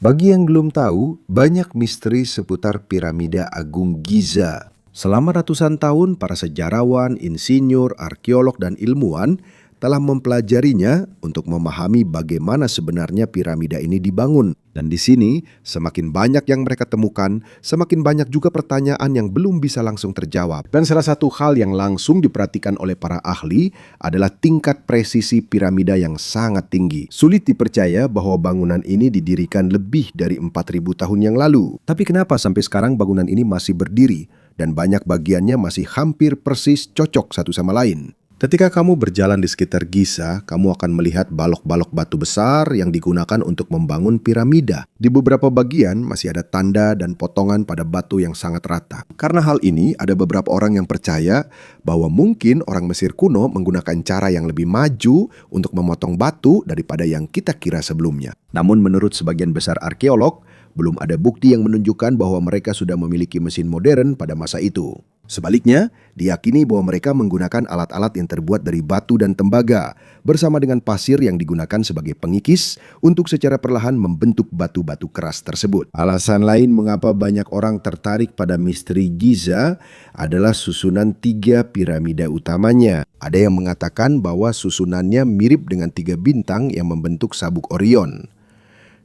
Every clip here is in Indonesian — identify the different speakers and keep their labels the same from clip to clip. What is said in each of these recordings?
Speaker 1: Bagi yang belum tahu, banyak misteri seputar piramida Agung Giza. Selama ratusan tahun, para sejarawan, insinyur, arkeolog, dan ilmuwan telah mempelajarinya untuk memahami bagaimana sebenarnya piramida ini dibangun. Dan di sini, semakin banyak yang mereka temukan, semakin banyak juga pertanyaan yang belum bisa langsung terjawab. Dan salah satu hal yang langsung diperhatikan oleh para ahli adalah tingkat presisi piramida yang sangat tinggi. Sulit dipercaya bahwa bangunan ini didirikan lebih dari 4.000 tahun yang lalu. Tapi kenapa sampai sekarang bangunan ini masih berdiri dan banyak bagiannya masih hampir persis cocok satu sama lain? Ketika kamu berjalan di sekitar Giza, kamu akan melihat balok-balok batu besar yang digunakan untuk membangun piramida. Di beberapa bagian masih ada tanda dan potongan pada batu yang sangat rata. Karena hal ini, ada beberapa orang yang percaya bahwa mungkin orang Mesir kuno menggunakan cara yang lebih maju untuk memotong batu daripada yang kita kira sebelumnya. Namun menurut sebagian besar arkeolog, belum ada bukti yang menunjukkan bahwa mereka sudah memiliki mesin modern pada masa itu. Sebaliknya, diyakini bahwa mereka menggunakan alat-alat yang terbuat dari batu dan tembaga, bersama dengan pasir yang digunakan sebagai pengikis untuk secara perlahan membentuk batu-batu keras tersebut. Alasan lain mengapa banyak orang tertarik pada misteri Giza adalah susunan 3 piramida utamanya. Ada yang mengatakan bahwa susunannya mirip dengan 3 bintang yang membentuk sabuk Orion.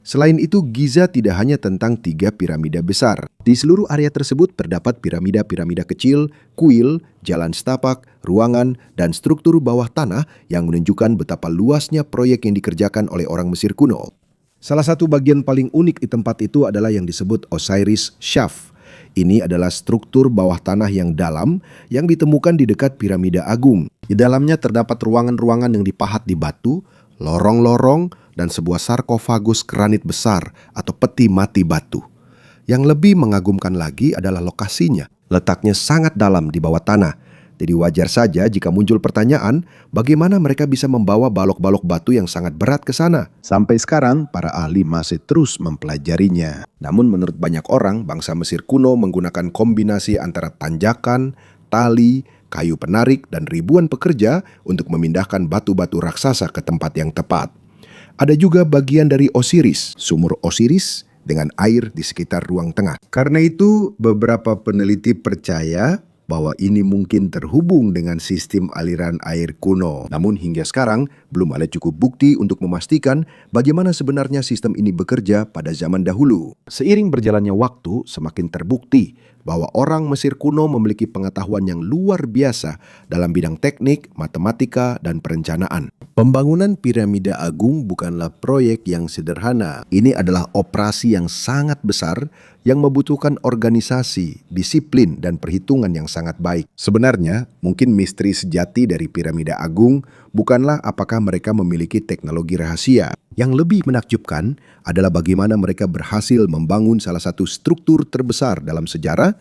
Speaker 1: Selain itu, Giza tidak hanya tentang 3 piramida besar. Di seluruh area tersebut terdapat piramida-piramida kecil, kuil, jalan setapak, ruangan, dan struktur bawah tanah yang menunjukkan betapa luasnya proyek yang dikerjakan oleh orang Mesir kuno. Salah satu bagian paling unik di tempat itu adalah yang disebut Osiris Shaft. Ini adalah struktur bawah tanah yang dalam yang ditemukan di dekat piramida agung. Di dalamnya terdapat ruangan-ruangan yang dipahat di batu, lorong-lorong, dan sebuah sarkofagus granit besar atau peti mati batu. Yang lebih mengagumkan lagi adalah lokasinya. Letaknya sangat dalam di bawah tanah. Jadi wajar saja jika muncul pertanyaan, bagaimana mereka bisa membawa balok-balok batu yang sangat berat ke sana? Sampai sekarang, para ahli masih terus mempelajarinya. Namun menurut banyak orang, bangsa Mesir kuno menggunakan kombinasi antara tanjakan, tali, kayu penarik, dan ribuan pekerja untuk memindahkan batu-batu raksasa ke tempat yang tepat. Ada juga bagian dari Osiris, sumur Osiris, dengan air di sekitar ruang tengah. Karena itu, beberapa peneliti percaya bahwa ini mungkin terhubung dengan sistem aliran air kuno. Namun hingga sekarang, belum ada cukup bukti untuk memastikan bagaimana sebenarnya sistem ini bekerja pada zaman dahulu. Seiring berjalannya waktu, semakin terbukti bahwa orang Mesir kuno memiliki pengetahuan yang luar biasa dalam bidang teknik, matematika, dan perencanaan. Pembangunan piramida agung bukanlah proyek yang sederhana. Ini adalah operasi yang sangat besar yang membutuhkan organisasi, disiplin, dan perhitungan yang sangat baik. Sebenarnya, mungkin misteri sejati dari piramida agung bukanlah apakah mereka memiliki teknologi rahasia. Yang lebih menakjubkan adalah bagaimana mereka berhasil membangun salah satu struktur terbesar dalam sejarah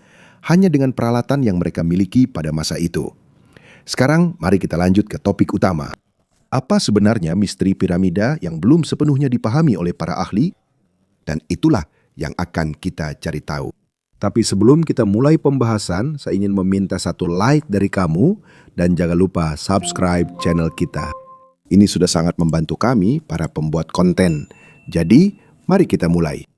Speaker 1: hanya dengan peralatan yang mereka miliki pada masa itu. Sekarang, mari kita lanjut ke topik utama. Apa sebenarnya misteri piramida yang belum sepenuhnya dipahami oleh para ahli? Dan itulah yang akan kita cari tahu. Tapi sebelum kita mulai pembahasan, saya ingin meminta satu like dari kamu dan jangan lupa subscribe channel kita. Ini sudah sangat membantu kami, para pembuat konten. Jadi, mari kita mulai.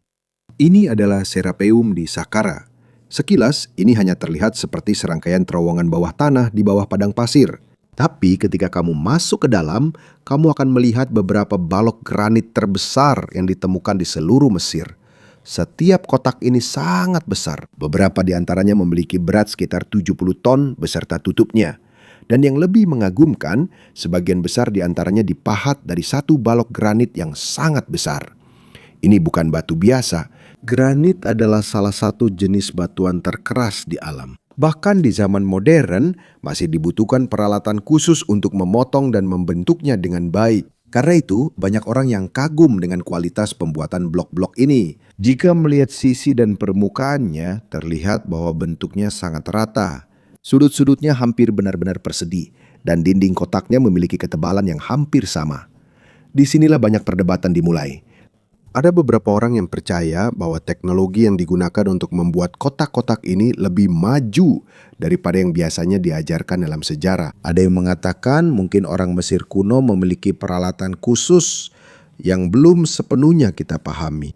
Speaker 1: Ini adalah Serapeum di Saqqara. Sekilas, ini hanya terlihat seperti serangkaian terowongan bawah tanah di bawah padang pasir. Tapi ketika kamu masuk ke dalam, kamu akan melihat beberapa balok granit terbesar yang ditemukan di seluruh Mesir. Setiap kotak ini sangat besar. Beberapa di antaranya memiliki berat sekitar 70 ton beserta tutupnya. Dan yang lebih mengagumkan, sebagian besar di antaranya dipahat dari satu balok granit yang sangat besar. Ini bukan batu biasa. Granit adalah salah satu jenis batuan terkeras di alam. Bahkan di zaman modern, masih dibutuhkan peralatan khusus untuk memotong dan membentuknya dengan baik. Karena itu, banyak orang yang kagum dengan kualitas pembuatan blok-blok ini. Jika melihat sisi dan permukaannya, terlihat bahwa bentuknya sangat rata. Sudut-sudutnya hampir benar-benar persegi, dan dinding kotaknya memiliki ketebalan yang hampir sama. Disinilah banyak perdebatan dimulai. Ada beberapa orang yang percaya bahwa teknologi yang digunakan untuk membuat kotak-kotak ini lebih maju daripada yang biasanya diajarkan dalam sejarah. Ada yang mengatakan mungkin orang Mesir kuno memiliki peralatan khusus yang belum sepenuhnya kita pahami.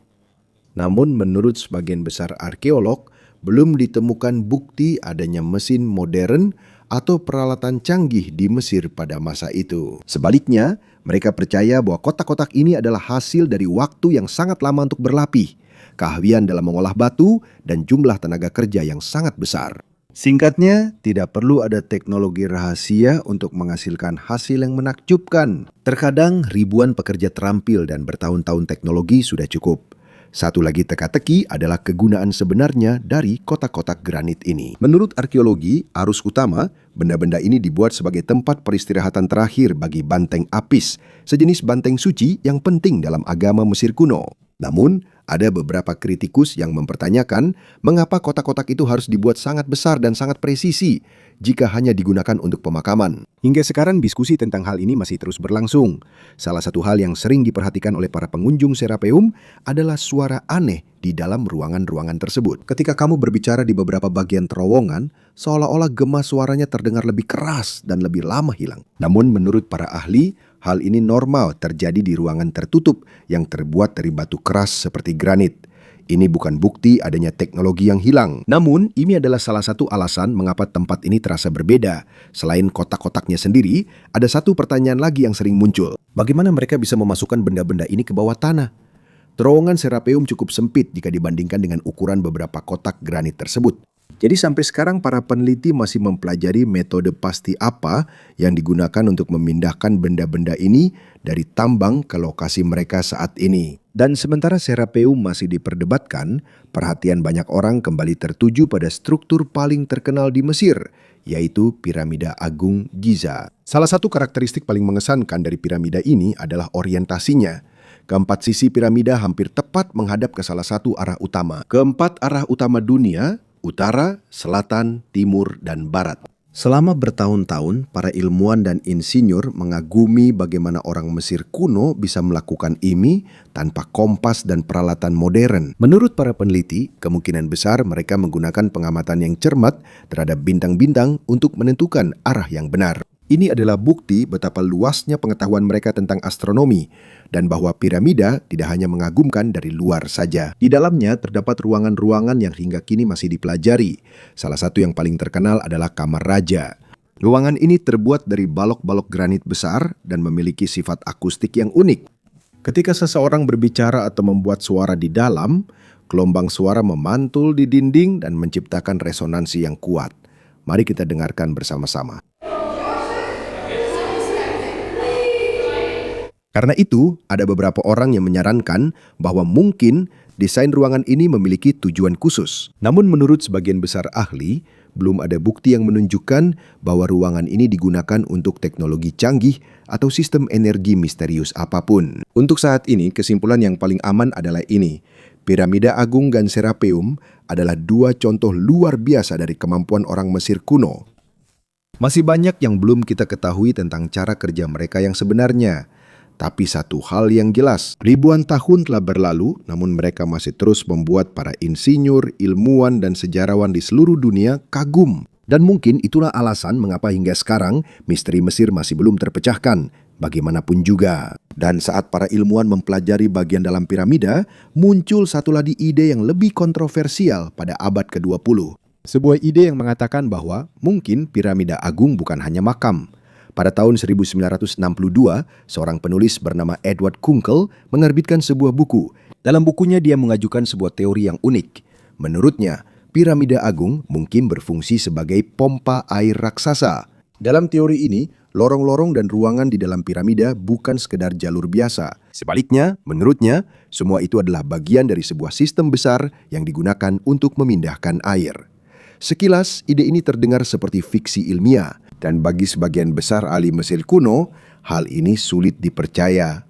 Speaker 1: Namun menurut sebagian besar arkeolog, belum ditemukan bukti adanya mesin modern atau peralatan canggih di Mesir pada masa itu. Sebaliknya, mereka percaya bahwa kotak-kotak ini adalah hasil dari waktu yang sangat lama untuk berlapih, keahlian dalam mengolah batu, dan jumlah tenaga kerja yang sangat besar. Singkatnya, tidak perlu ada teknologi rahasia untuk menghasilkan hasil yang menakjubkan. Terkadang ribuan pekerja terampil dan bertahun-tahun teknologi sudah cukup. Satu lagi teka-teki adalah kegunaan sebenarnya dari kotak-kotak granit ini. Menurut arkeologi, arus utama, benda-benda ini dibuat sebagai tempat peristirahatan terakhir bagi banteng Apis, sejenis banteng suci yang penting dalam agama Mesir kuno. Namun, ada beberapa kritikus yang mempertanyakan mengapa kotak-kotak itu harus dibuat sangat besar dan sangat presisi jika hanya digunakan untuk pemakaman. Hingga sekarang diskusi tentang hal ini masih terus berlangsung. Salah satu hal yang sering diperhatikan oleh para pengunjung Serapeum adalah suara aneh di dalam ruangan-ruangan tersebut. Ketika kamu berbicara di beberapa bagian terowongan, seolah-olah gema suaranya terdengar lebih keras dan lebih lama hilang. Namun menurut para ahli, hal ini normal terjadi di ruangan tertutup yang terbuat dari batu keras seperti granit. Ini bukan bukti adanya teknologi yang hilang. Namun, ini adalah salah satu alasan mengapa tempat ini terasa berbeda. Selain kotak-kotaknya sendiri, ada satu pertanyaan lagi yang sering muncul. Bagaimana mereka bisa memasukkan benda-benda ini ke bawah tanah? Terowongan Serapeum cukup sempit jika dibandingkan dengan ukuran beberapa kotak granit tersebut. Jadi sampai sekarang para peneliti masih mempelajari metode pasti apa yang digunakan untuk memindahkan benda-benda ini dari tambang ke lokasi mereka saat ini. Dan sementara Serapeum masih diperdebatkan, perhatian banyak orang kembali tertuju pada struktur paling terkenal di Mesir, yaitu Piramida Agung Giza. Salah satu karakteristik paling mengesankan dari piramida ini adalah orientasinya. Keempat sisi piramida hampir tepat menghadap ke salah satu arah utama. Keempat arah utama dunia, utara, selatan, timur, dan barat. Selama bertahun-tahun, para ilmuwan dan insinyur mengagumi bagaimana orang Mesir kuno bisa melakukan ini tanpa kompas dan peralatan modern. Menurut para peneliti, kemungkinan besar mereka menggunakan pengamatan yang cermat terhadap bintang-bintang untuk menentukan arah yang benar. Ini adalah bukti betapa luasnya pengetahuan mereka tentang astronomi dan bahwa piramida tidak hanya mengagumkan dari luar saja. Di dalamnya terdapat ruangan-ruangan yang hingga kini masih dipelajari. Salah satu yang paling terkenal adalah kamar raja. Ruangan ini terbuat dari balok-balok granit besar dan memiliki sifat akustik yang unik. Ketika seseorang berbicara atau membuat suara di dalam, gelombang suara memantul di dinding dan menciptakan resonansi yang kuat. Mari kita dengarkan bersama-sama. Karena itu, ada beberapa orang yang menyarankan bahwa mungkin desain ruangan ini memiliki tujuan khusus. Namun menurut sebagian besar ahli, belum ada bukti yang menunjukkan bahwa ruangan ini digunakan untuk teknologi canggih atau sistem energi misterius apapun. Untuk saat ini, kesimpulan yang paling aman adalah ini. Piramida Agung dan Serapeum adalah dua contoh luar biasa dari kemampuan orang Mesir kuno. Masih banyak yang belum kita ketahui tentang cara kerja mereka yang sebenarnya. Tapi satu hal yang jelas, ribuan tahun telah berlalu, namun mereka masih terus membuat para insinyur, ilmuwan, dan sejarawan di seluruh dunia kagum. Dan mungkin itulah alasan mengapa hingga sekarang misteri Mesir masih belum terpecahkan, bagaimanapun juga. Dan saat para ilmuwan mempelajari bagian dalam piramida, muncul satu lagi ide yang lebih kontroversial pada abad ke-20. Sebuah ide yang mengatakan bahwa mungkin piramida agung bukan hanya makam. Pada tahun 1962, seorang penulis bernama Edward Kunkel menerbitkan sebuah buku. Dalam bukunya dia mengajukan sebuah teori yang unik. Menurutnya, piramida agung mungkin berfungsi sebagai pompa air raksasa. Dalam teori ini, lorong-lorong dan ruangan di dalam piramida bukan sekedar jalur biasa. Sebaliknya, menurutnya, semua itu adalah bagian dari sebuah sistem besar yang digunakan untuk memindahkan air. Sekilas, ide ini terdengar seperti fiksi ilmiah. Dan bagi sebagian besar ahli Mesir kuno, hal ini sulit dipercaya.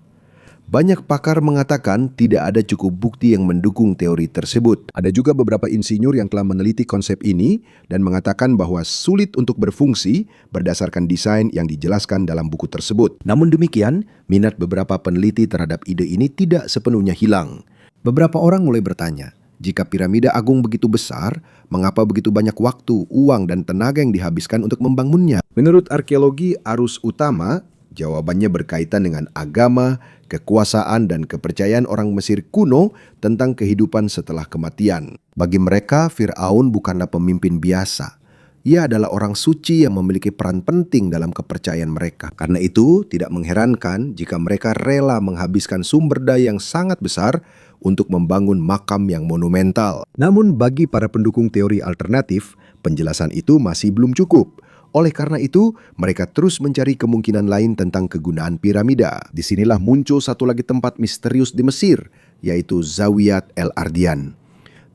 Speaker 1: Banyak pakar mengatakan tidak ada cukup bukti yang mendukung teori tersebut. Ada juga beberapa insinyur yang telah meneliti konsep ini dan mengatakan bahwa sulit untuk berfungsi berdasarkan desain yang dijelaskan dalam buku tersebut. Namun demikian, minat beberapa peneliti terhadap ide ini tidak sepenuhnya hilang. Beberapa orang mulai bertanya, jika piramida agung begitu besar, mengapa begitu banyak waktu, uang, dan tenaga yang dihabiskan untuk membangunnya? Menurut arkeologi arus utama, Jawabannya berkaitan dengan agama, kekuasaan, dan kepercayaan orang Mesir kuno tentang kehidupan setelah kematian. Bagi mereka, Fir'aun bukanlah pemimpin biasa. Ia adalah orang suci yang memiliki peran penting dalam kepercayaan mereka. Karena itu, tidak mengherankan jika mereka rela menghabiskan sumber daya yang sangat besar untuk membangun makam yang monumental. Namun bagi para pendukung teori alternatif, penjelasan itu masih belum cukup. Oleh karena itu, mereka terus mencari kemungkinan lain tentang kegunaan piramida. Disinilah muncul satu lagi tempat misterius di Mesir, yaitu Zawiyat El Ardian.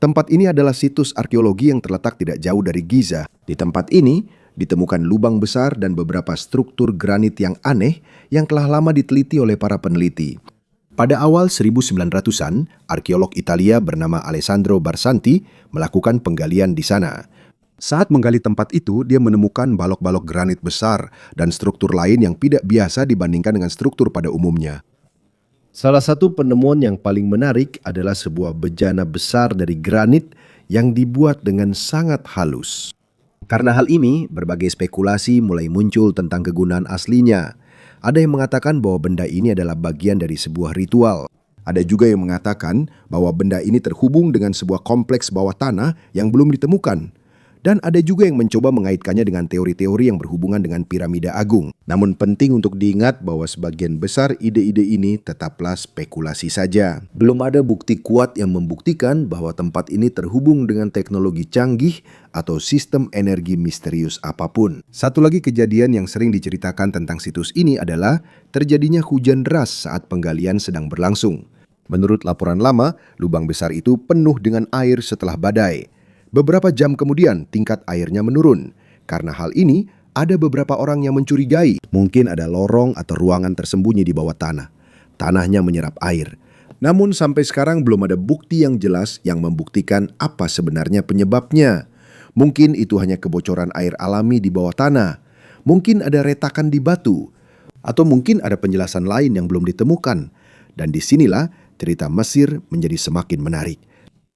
Speaker 1: Tempat ini adalah situs arkeologi yang terletak tidak jauh dari Giza. Di tempat ini, ditemukan lubang besar dan beberapa struktur granit yang aneh yang telah lama diteliti oleh para peneliti. Pada awal 1900-an, arkeolog Italia bernama Alessandro Barsanti melakukan penggalian di sana. Saat menggali tempat itu, dia menemukan balok-balok granit besar dan struktur lain yang tidak biasa dibandingkan dengan struktur pada umumnya. Salah satu penemuan yang paling menarik adalah sebuah bejana besar dari granit yang dibuat dengan sangat halus. Karena hal ini, berbagai spekulasi mulai muncul tentang kegunaan aslinya. Ada yang mengatakan bahwa benda ini adalah bagian dari sebuah ritual. Ada juga yang mengatakan bahwa benda ini terhubung dengan sebuah kompleks bawah tanah yang belum ditemukan. Dan ada juga yang mencoba mengaitkannya dengan teori-teori yang berhubungan dengan piramida agung. Namun penting untuk diingat bahwa sebagian besar ide-ide ini tetaplah spekulasi saja. Belum ada bukti kuat yang membuktikan bahwa tempat ini terhubung dengan teknologi canggih atau sistem energi misterius apapun. Satu lagi kejadian yang sering diceritakan tentang situs ini adalah terjadinya hujan deras saat penggalian sedang berlangsung. Menurut laporan lama, lubang besar itu penuh dengan air setelah badai. Beberapa jam kemudian tingkat airnya menurun. Karena hal ini, ada beberapa orang yang mencurigai. Mungkin ada lorong atau ruangan tersembunyi di bawah tanah. Tanahnya menyerap air. Namun sampai sekarang belum ada bukti yang jelas yang membuktikan apa sebenarnya penyebabnya. Mungkin itu hanya kebocoran air alami di bawah tanah. Mungkin ada retakan di batu. Atau mungkin ada penjelasan lain yang belum ditemukan. Dan disinilah cerita Mesir menjadi semakin menarik.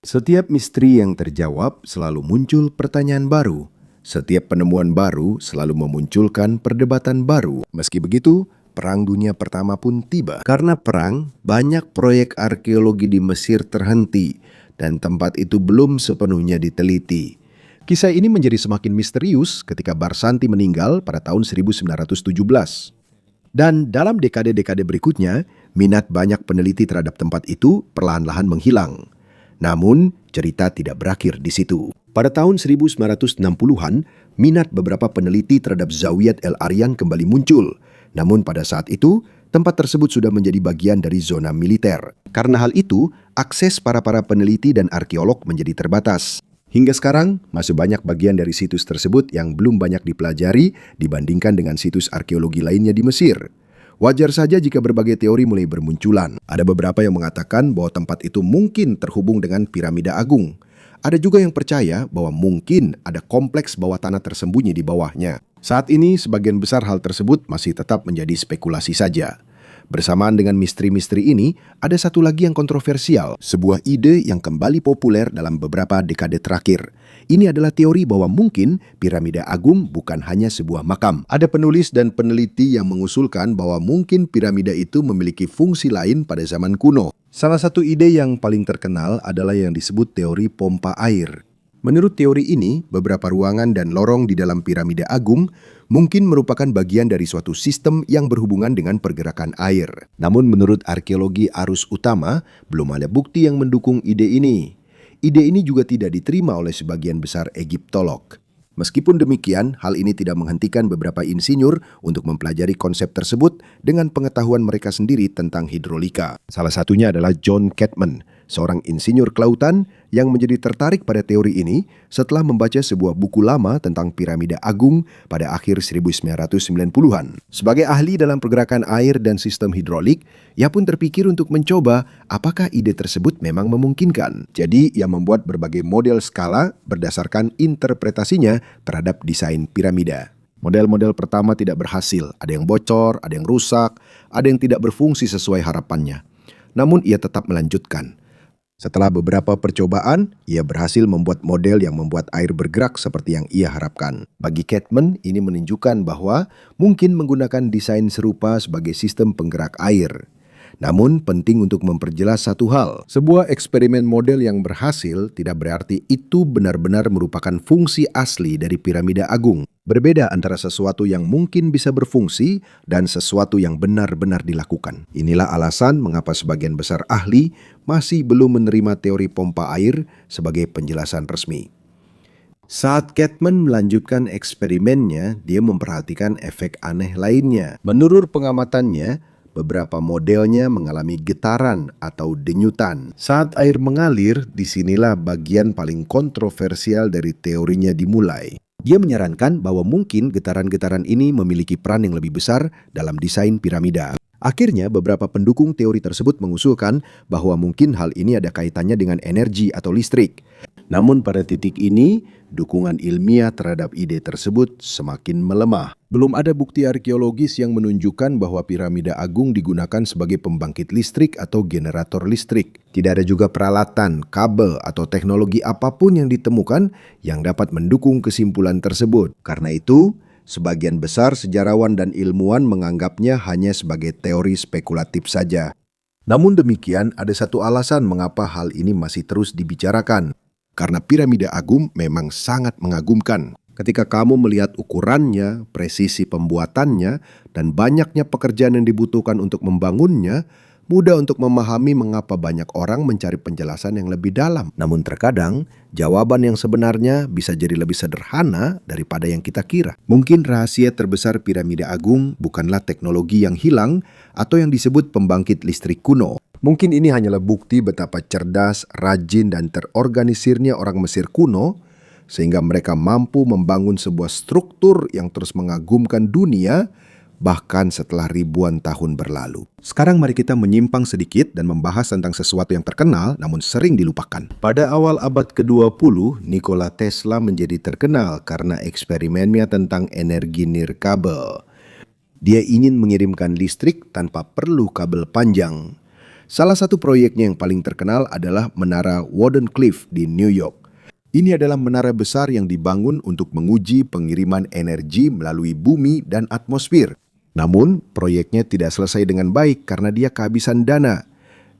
Speaker 1: Setiap misteri yang terjawab selalu muncul pertanyaan baru. Setiap penemuan baru selalu memunculkan perdebatan baru. Meski begitu, Perang Dunia Pertama pun tiba. Karena perang, banyak proyek arkeologi di Mesir terhenti dan tempat itu belum sepenuhnya diteliti. Kisah ini menjadi semakin misterius ketika Barsanti meninggal pada tahun 1917. Dan dalam dekade-dekade berikutnya, minat banyak peneliti terhadap tempat itu perlahan-lahan menghilang. Namun, cerita tidak berakhir di situ. Pada tahun 1960-an, minat beberapa peneliti terhadap Zawiyat El Ardian kembali muncul. Namun pada saat itu, tempat tersebut sudah menjadi bagian dari zona militer. Karena hal itu, akses para peneliti dan arkeolog menjadi terbatas. Hingga sekarang, masih banyak bagian dari situs tersebut yang belum banyak dipelajari dibandingkan dengan situs arkeologi lainnya di Mesir. Wajar saja jika berbagai teori mulai bermunculan. Ada beberapa yang mengatakan bahwa tempat itu mungkin terhubung dengan piramida agung. Ada juga yang percaya bahwa mungkin ada kompleks bawah tanah tersembunyi di bawahnya. Saat ini, sebagian besar hal tersebut masih tetap menjadi spekulasi saja. Bersamaan dengan misteri-misteri ini, ada satu lagi yang kontroversial, sebuah ide yang kembali populer dalam beberapa dekade terakhir. Ini adalah teori bahwa mungkin piramida agung bukan hanya sebuah makam. Ada penulis dan peneliti yang mengusulkan bahwa mungkin piramida itu memiliki fungsi lain pada zaman kuno. Salah satu ide yang paling terkenal adalah yang disebut teori pompa air. Menurut teori ini, beberapa ruangan dan lorong di dalam piramida agung mungkin merupakan bagian dari suatu sistem yang berhubungan dengan pergerakan air. Namun menurut arkeologi arus utama, belum ada bukti yang mendukung ide ini. Ide ini juga tidak diterima oleh sebagian besar Egiptolog. Meskipun demikian, hal ini tidak menghentikan beberapa insinyur untuk mempelajari konsep tersebut dengan pengetahuan mereka sendiri tentang hidrolika. Salah satunya adalah John Cadman, seorang insinyur kelautan yang menjadi tertarik pada teori ini setelah membaca sebuah buku lama tentang piramida agung pada akhir 1990-an. Sebagai ahli dalam pergerakan air dan sistem hidrolik, ia pun terpikir untuk mencoba apakah ide tersebut memang memungkinkan. Jadi, ia membuat berbagai model skala berdasarkan interpretasinya terhadap desain piramida. Model-model pertama tidak berhasil, ada yang bocor, ada yang rusak, ada yang tidak berfungsi sesuai harapannya. Namun ia tetap melanjutkan. Setelah beberapa percobaan, ia berhasil membuat model yang membuat air bergerak seperti yang ia harapkan. Bagi Catman, ini menunjukkan bahwa mungkin menggunakan desain serupa sebagai sistem penggerak air. Namun penting untuk memperjelas satu hal, sebuah eksperimen model yang berhasil tidak berarti itu benar-benar merupakan fungsi asli dari piramida agung. Berbeda antara sesuatu yang mungkin bisa berfungsi dan sesuatu yang benar-benar dilakukan. Inilah alasan mengapa sebagian besar ahli masih belum menerima teori pompa air sebagai penjelasan resmi. Saat Catman melanjutkan eksperimennya, dia memperhatikan efek aneh lainnya. Menurut pengamatannya, beberapa modelnya mengalami getaran atau denyutan. Saat air mengalir, disinilah bagian paling kontroversial dari teorinya dimulai. Dia menyarankan bahwa mungkin getaran-getaran ini memiliki peran yang lebih besar dalam desain piramida. Akhirnya, beberapa pendukung teori tersebut mengusulkan bahwa mungkin hal ini ada kaitannya dengan energi atau listrik. Namun pada titik ini, dukungan ilmiah terhadap ide tersebut semakin melemah. Belum ada bukti arkeologis yang menunjukkan bahwa piramida agung digunakan sebagai pembangkit listrik atau generator listrik. Tidak ada juga peralatan, kabel, atau teknologi apapun yang ditemukan yang dapat mendukung kesimpulan tersebut. Karena itu, sebagian besar sejarawan dan ilmuwan menganggapnya hanya sebagai teori spekulatif saja. Namun demikian, ada satu alasan mengapa hal ini masih terus dibicarakan. Karena piramida agung memang sangat mengagumkan. Ketika kamu melihat ukurannya, presisi pembuatannya, dan banyaknya pekerjaan yang dibutuhkan untuk membangunnya, mudah untuk memahami mengapa banyak orang mencari penjelasan yang lebih dalam. Namun terkadang, jawaban yang sebenarnya bisa jadi lebih sederhana daripada yang kita kira. Mungkin rahasia terbesar piramida agung bukanlah teknologi yang hilang atau yang disebut pembangkit listrik kuno. Mungkin ini hanyalah bukti betapa cerdas, rajin, dan terorganisirnya orang Mesir kuno, sehingga mereka mampu membangun sebuah struktur yang terus mengagumkan dunia, bahkan setelah ribuan tahun berlalu. Sekarang mari kita menyimpang sedikit dan membahas tentang sesuatu yang terkenal namun sering dilupakan. Pada awal abad ke-20, Nikola Tesla menjadi terkenal karena eksperimennya tentang energi nirkabel. Dia ingin mengirimkan listrik tanpa perlu kabel panjang. Salah satu proyeknya yang paling terkenal adalah Menara Wardenclyffe di New York. Ini adalah menara besar yang dibangun untuk menguji pengiriman energi melalui bumi dan atmosfer. Namun, proyeknya tidak selesai dengan baik karena dia kehabisan dana.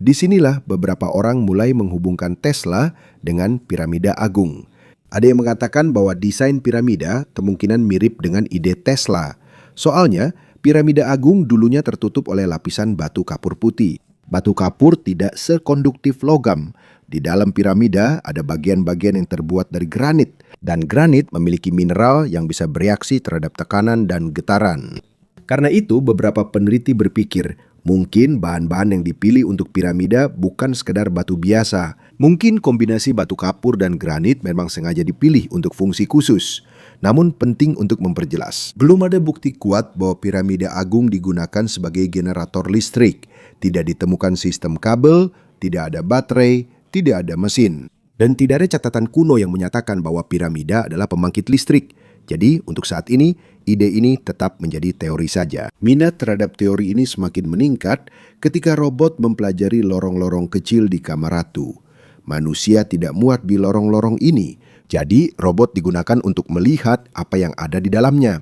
Speaker 1: Disinilah beberapa orang mulai menghubungkan Tesla dengan piramida agung. Ada yang mengatakan bahwa desain piramida kemungkinan mirip dengan ide Tesla. Soalnya, piramida agung dulunya tertutup oleh lapisan batu kapur putih. Batu kapur tidak sekonduktif logam. Di dalam piramida ada bagian-bagian yang terbuat dari granit. Dan granit memiliki mineral yang bisa bereaksi terhadap tekanan dan getaran. Karena itu, beberapa peneliti berpikir, mungkin bahan-bahan yang dipilih untuk piramida bukan sekedar batu biasa. Mungkin kombinasi batu kapur dan granit memang sengaja dipilih untuk fungsi khusus. Namun penting untuk memperjelas, belum ada bukti kuat bahwa piramida agung digunakan sebagai generator listrik. Tidak ditemukan sistem kabel, tidak ada baterai, tidak ada mesin. Dan tidak ada catatan kuno yang menyatakan bahwa piramida adalah pembangkit listrik. Jadi, untuk saat ini, ide ini tetap menjadi teori saja. Minat terhadap teori ini semakin meningkat ketika robot mempelajari lorong-lorong kecil di kamar ratu. Manusia tidak muat di lorong-lorong ini, jadi robot digunakan untuk melihat apa yang ada di dalamnya.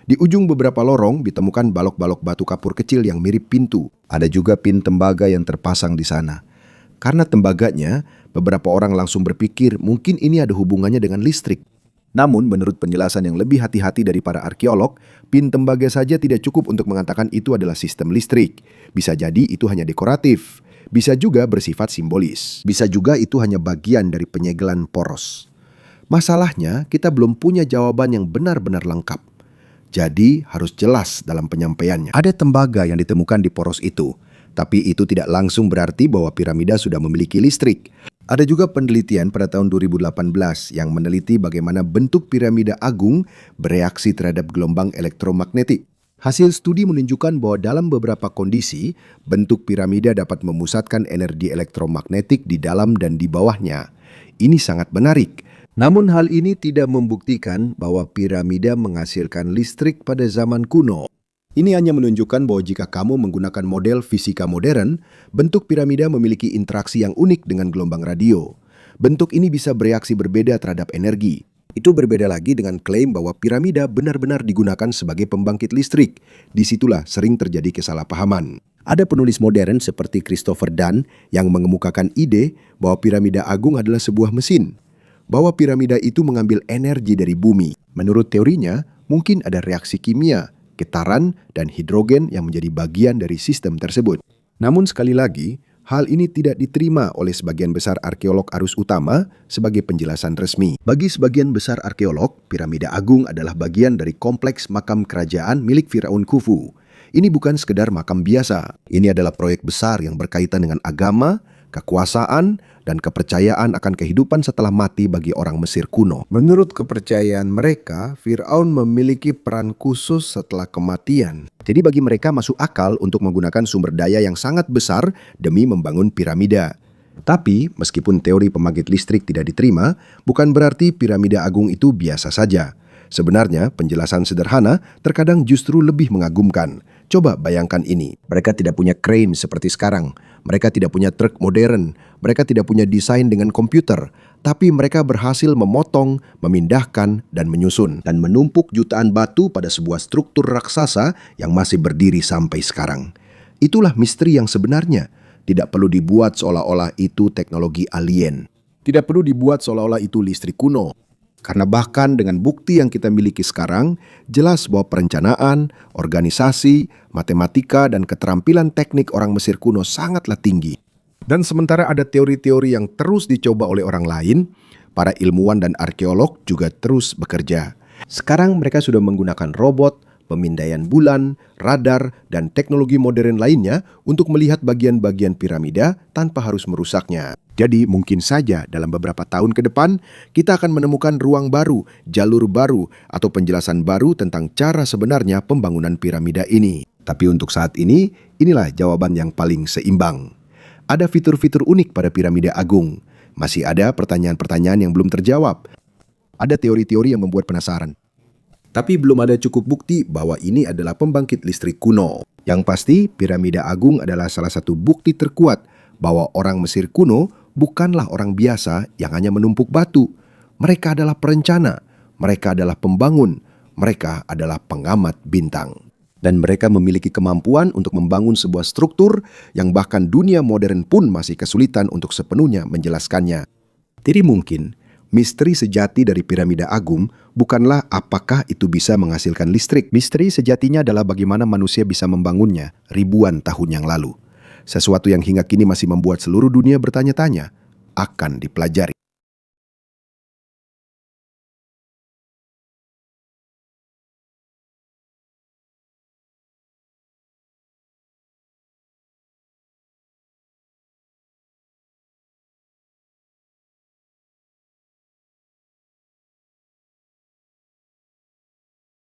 Speaker 1: Di ujung beberapa lorong ditemukan balok-balok batu kapur kecil yang mirip pintu. Ada juga pin tembaga yang terpasang di sana. Karena tembaganya, beberapa orang langsung berpikir mungkin ini ada hubungannya dengan listrik. Namun menurut penjelasan yang lebih hati-hati dari para arkeolog, pin tembaga saja tidak cukup untuk mengatakan itu adalah sistem listrik. Bisa jadi itu hanya dekoratif. Bisa juga bersifat simbolis. Bisa juga itu hanya bagian dari penyegelan poros. Masalahnya, kita belum punya jawaban yang benar-benar lengkap. Jadi harus jelas dalam penyampaiannya. Ada tembaga yang ditemukan di poros itu, tapi itu tidak langsung berarti bahwa piramida sudah memiliki listrik. Ada juga penelitian pada tahun 2018 yang meneliti bagaimana bentuk piramida agung bereaksi terhadap gelombang elektromagnetik. Hasil studi menunjukkan bahwa dalam beberapa kondisi, bentuk piramida dapat memusatkan energi elektromagnetik di dalam dan di bawahnya. Ini sangat menarik. Namun hal ini tidak membuktikan bahwa piramida menghasilkan listrik pada zaman kuno. Ini hanya menunjukkan bahwa jika kamu menggunakan model fisika modern, bentuk piramida memiliki interaksi yang unik dengan gelombang radio. Bentuk ini bisa bereaksi berbeda terhadap energi. Itu berbeda lagi dengan klaim bahwa piramida benar-benar digunakan sebagai pembangkit listrik. Disitulah sering terjadi kesalahpahaman. Ada penulis modern seperti Christopher Dunn yang mengemukakan ide bahwa piramida agung adalah sebuah mesin. Bahwa piramida itu mengambil energi dari bumi. Menurut teorinya, mungkin ada reaksi kimia, getaran, dan hidrogen yang menjadi bagian dari sistem tersebut. Namun sekali lagi, hal ini tidak diterima oleh sebagian besar arkeolog arus utama sebagai penjelasan resmi. Bagi sebagian besar arkeolog, piramida agung adalah bagian dari kompleks makam kerajaan milik Firaun Khufu. Ini bukan sekedar makam biasa. Ini adalah proyek besar yang berkaitan dengan agama, kekuasaan, dan kepercayaan akan kehidupan setelah mati bagi orang Mesir kuno. Menurut kepercayaan mereka, Firaun memiliki peran khusus setelah kematian. Jadi bagi mereka masuk akal untuk menggunakan sumber daya yang sangat besar demi membangun piramida. Tapi, meskipun teori pembangkit listrik tidak diterima, bukan berarti piramida agung itu biasa saja. Sebenarnya, penjelasan sederhana terkadang justru lebih mengagumkan. Coba bayangkan ini, mereka tidak punya crane seperti sekarang. Mereka tidak punya truk modern. Mereka tidak punya desain dengan komputer. Tapi mereka berhasil memotong, memindahkan, dan menyusun. Dan menumpuk jutaan batu pada sebuah struktur raksasa yang masih berdiri sampai sekarang. Itulah misteri yang sebenarnya. Tidak perlu dibuat seolah-olah itu teknologi alien. Tidak perlu dibuat seolah-olah itu listrik kuno. Karena bahkan dengan bukti yang kita miliki sekarang, jelas bahwa perencanaan, organisasi, matematika, dan keterampilan teknik orang Mesir kuno sangatlah tinggi. Dan sementara ada teori-teori yang terus dicoba oleh orang lain, para ilmuwan dan arkeolog juga terus bekerja. Sekarang mereka sudah menggunakan robot, pemindaian bulan, radar, dan teknologi modern lainnya untuk melihat bagian-bagian piramida tanpa harus merusaknya. Jadi mungkin saja dalam beberapa tahun ke depan, kita akan menemukan ruang baru, jalur baru, atau penjelasan baru tentang cara sebenarnya pembangunan piramida ini. Tapi untuk saat ini, inilah jawaban yang paling seimbang. Ada fitur-fitur unik pada piramida agung. Masih ada pertanyaan-pertanyaan yang belum terjawab. Ada teori-teori yang membuat penasaran. Tapi belum ada cukup bukti bahwa ini adalah pembangkit listrik kuno. Yang pasti, piramida agung adalah salah satu bukti terkuat bahwa orang Mesir kuno bukanlah orang biasa yang hanya menumpuk batu. Mereka adalah perencana, mereka adalah pembangun, mereka adalah pengamat bintang. Dan mereka memiliki kemampuan untuk membangun sebuah struktur yang bahkan dunia modern pun masih kesulitan untuk sepenuhnya menjelaskannya. Jadi mungkin misteri sejati dari piramida agung bukanlah apakah itu bisa menghasilkan listrik. Misteri sejatinya adalah bagaimana manusia bisa membangunnya ribuan tahun yang lalu. Sesuatu yang hingga kini masih membuat seluruh dunia bertanya-tanya, akan dipelajari.